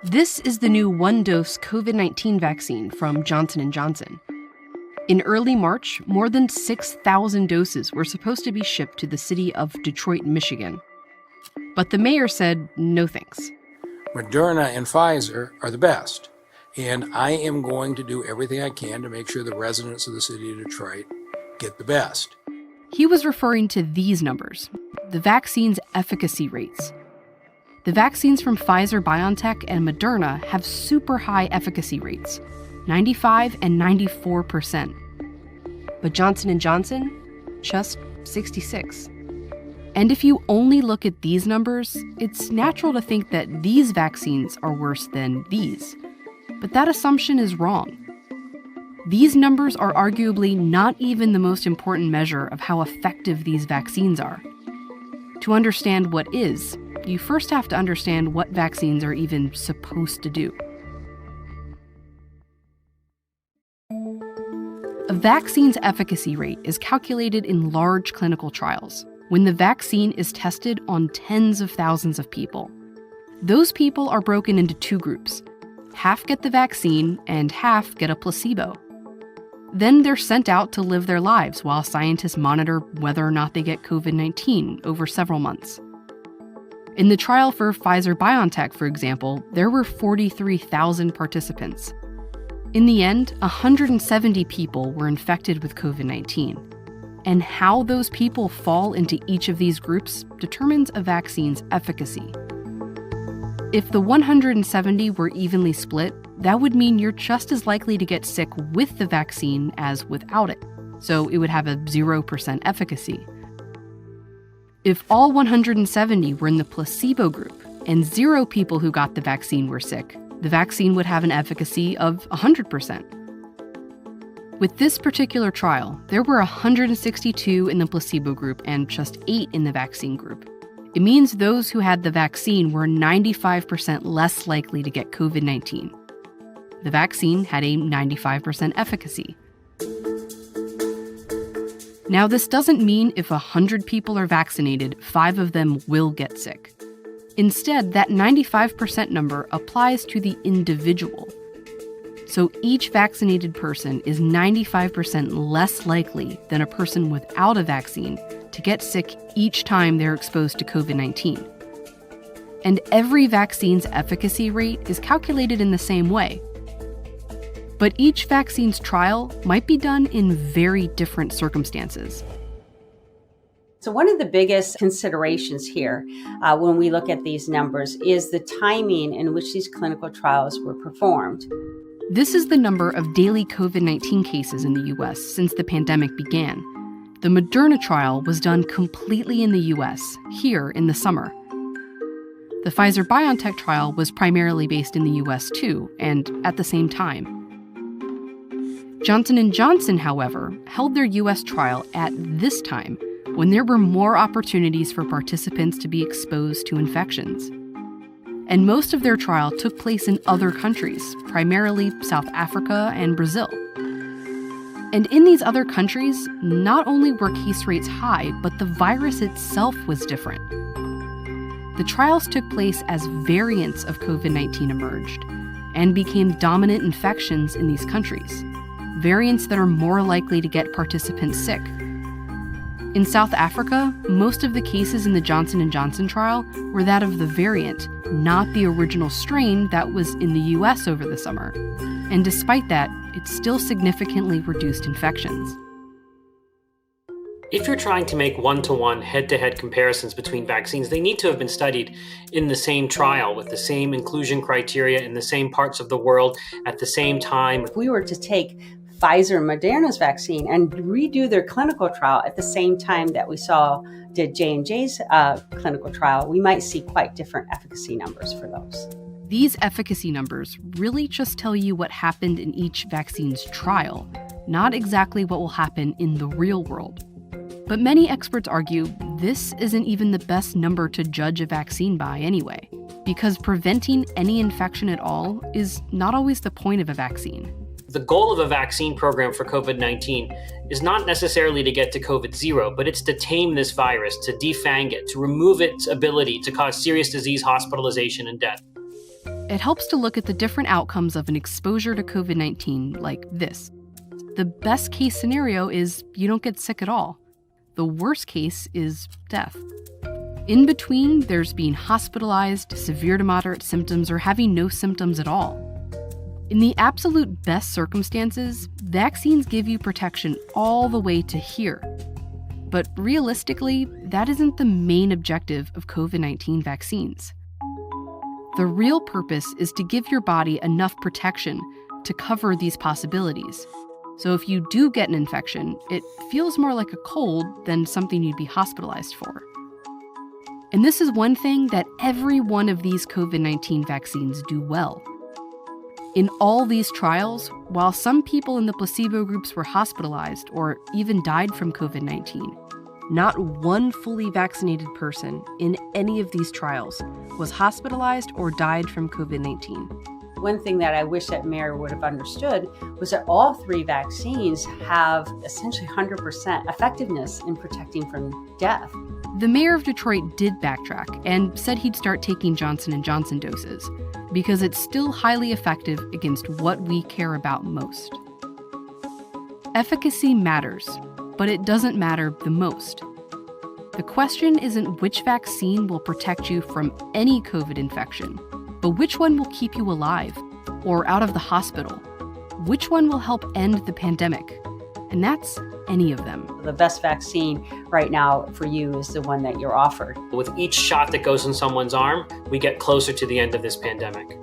This is the new one-dose COVID-19 vaccine from Johnson & Johnson. In early March, more than 6,000 doses were supposed to be shipped to the city of Detroit, Michigan. But the mayor said no thanks. Moderna and Pfizer are the best, and I am going to do everything I can to make sure the residents of the city of Detroit get the best. He was referring to these numbers, the vaccine's efficacy rates. The vaccines from Pfizer, BioNTech, and Moderna have super high efficacy rates, 95 and 94%. But Johnson & Johnson, just 66. And if you only look at these numbers, it's natural to think that these vaccines are worse than these. But that assumption is wrong. These numbers are arguably not even the most important measure of how effective these vaccines are. To understand what is, you first have to understand what vaccines are even supposed to do. A vaccine's efficacy rate is calculated in large clinical trials, when the vaccine is tested on tens of thousands of people. Those people are broken into two groups. Half get the vaccine and half get a placebo. Then they're sent out to live their lives while scientists monitor whether or not they get COVID-19 over several months. In the trial for Pfizer-BioNTech, for example, there were 43,000 participants. In the end, 170 people were infected with COVID-19. And how those people fall into each of these groups determines a vaccine's efficacy. If the 170 were evenly split, that would mean you're just as likely to get sick with the vaccine as without it, so it would have a 0% efficacy. If all 170 were in the placebo group and 0 people who got the vaccine were sick, the vaccine would have an efficacy of 100%. With this particular trial, there were 162 in the placebo group and just 8 in the vaccine group. It means those who had the vaccine were 95% less likely to get COVID-19. The vaccine had a 95% efficacy. Now, this doesn't mean if 100 people are vaccinated, 5 of them will get sick. Instead, that 95% number applies to the individual. So each vaccinated person is 95% less likely than a person without a vaccine to get sick each time they're exposed to COVID-19. And every vaccine's efficacy rate is calculated in the same way. But each vaccine's trial might be done in very different circumstances. So one of the biggest considerations here when we look at these numbers is the timing in which these clinical trials were performed. This is the number of daily COVID-19 cases in the U.S. since the pandemic began. The Moderna trial was done completely in the U.S., here in the summer. The Pfizer-BioNTech trial was primarily based in the U.S. too, and at the same time. Johnson & Johnson, however, held their U.S. trial at this time, when there were more opportunities for participants to be exposed to infections. And most of their trial took place in other countries, primarily South Africa and Brazil. And in these other countries, not only were case rates high, but the virus itself was different. The trials took place as variants of COVID-19 emerged and became dominant infections in these countries, variants that are more likely to get participants sick. In South Africa, most of the cases in the Johnson & Johnson trial were that of the variant, not the original strain that was in the US over the summer. And despite that, it still significantly reduced infections. If you're trying to make one-to-one, head-to-head comparisons between vaccines, they need to have been studied in the same trial with the same inclusion criteria in the same parts of the world at the same time. If we were to take Pfizer and Moderna's vaccine and redo their clinical trial at the same time that we did J&J's clinical trial, we might see quite different efficacy numbers for those. These efficacy numbers really just tell you what happened in each vaccine's trial, not exactly what will happen in the real world. But many experts argue this isn't even the best number to judge a vaccine by anyway, because preventing any infection at all is not always the point of a vaccine. The goal of a vaccine program for COVID-19 is not necessarily to get to COVID-0, but it's to tame this virus, to defang it, to remove its ability to cause serious disease, hospitalization, and death. it helps to look at the different outcomes of an exposure to COVID-19 like this. The best case scenario is you don't get sick at all. The worst case is death. In between, there's being hospitalized, severe to moderate symptoms, or having no symptoms at all. In the absolute best circumstances, vaccines give you protection all the way to here. But realistically, that isn't the main objective of COVID-19 vaccines. The real purpose is to give your body enough protection to cover these possibilities. So if you do get an infection, it feels more like a cold than something you'd be hospitalized for. And this is one thing that every one of these COVID-19 vaccines do well. In all these trials, while some people in the placebo groups were hospitalized or even died from COVID-19, not one fully vaccinated person in any of these trials was hospitalized or died from COVID-19. One thing that I wish that Mayor would have understood was that all three vaccines have essentially 100% effectiveness in protecting from death. The mayor of Detroit did backtrack and said he'd start taking Johnson & Johnson doses because it's still highly effective against what we care about most. Efficacy matters, but it doesn't matter the most. The question isn't which vaccine will protect you from any COVID infection, but which one will keep you alive or out of the hospital? Which one will help end the pandemic? And that's any of them. The best vaccine right now for you is the one that you're offered. With each shot that goes in someone's arm, we get closer to the end of this pandemic.